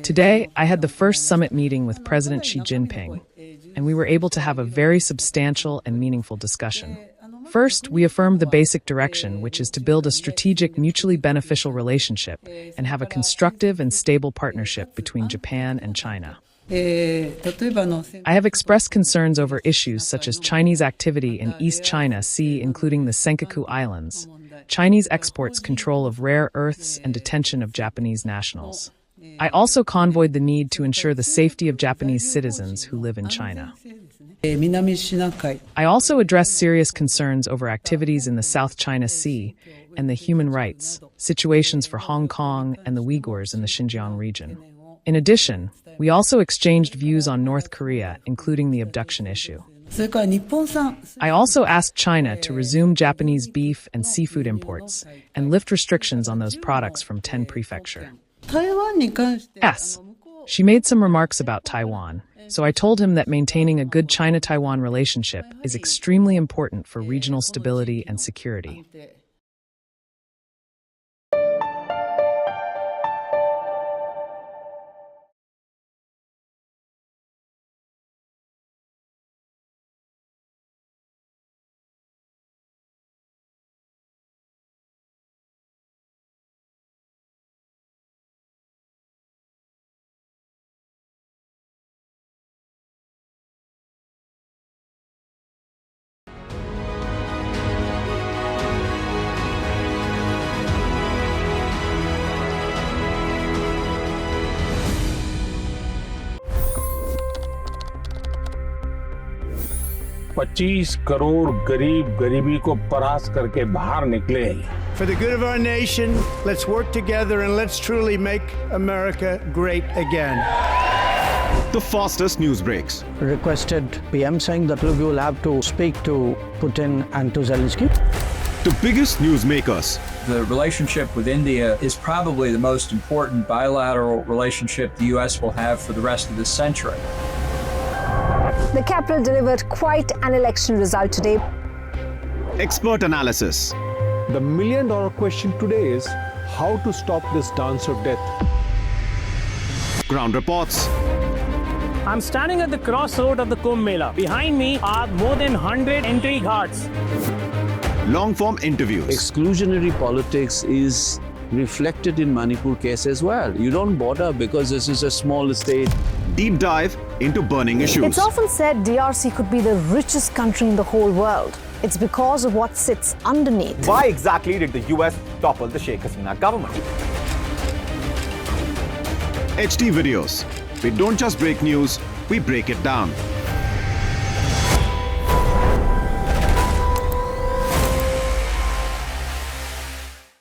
Today, I had the first summit meeting with President Xi Jinping, and we were able to have a very substantial and meaningful discussion. First, we affirmed the basic direction, which is to build a strategic, mutually beneficial relationship and have a constructive and stable partnership between Japan and China. I have expressed concerns over issues such as Chinese activity in East China Sea, including the Senkaku Islands, Chinese exports control of rare earths, and detention of Japanese nationals. I also convoyed the need to ensure the safety of Japanese citizens who live in China. I also addressed serious concerns over activities in the South China Sea and the human rights situations for Hong Kong and the Uyghurs in the Xinjiang region. In addition, we also exchanged views on North Korea, including the abduction issue. I also asked China to resume Japanese beef and seafood imports and lift restrictions on those products from 10 prefecture. Yes, she made some remarks about Taiwan, so I told him that maintaining a good China-Taiwan relationship is extremely important for regional stability and security. $25 crore गरीब गरीबी को परास्त करके बाहर निकले. For the good of our nation, let's work together and let's truly make America great again. The fastest news breaks. Requested PM saying that look, you will have to speak to Putin and to Zelensky. The biggest news makers. The relationship with India is probably the most important bilateral relationship the U.S. will have for the rest of this century. The capital delivered quite an election result today. Expert analysis. The million-dollar question today is how to stop this dance of death. Ground reports. I'm standing at the crossroad of the Kumbh Mela. Behind me are more than 100 entry ghats. Long-form interviews. Exclusionary politics is reflected in Manipur case as well. You don't bother because this is a small state. Deep dive into burning issues. It's often said DRC could be the richest country in the whole world. It's because of what sits underneath. Why exactly did the US topple the Sheikh Hasina government? HT videos. We don't just break news, we break it down.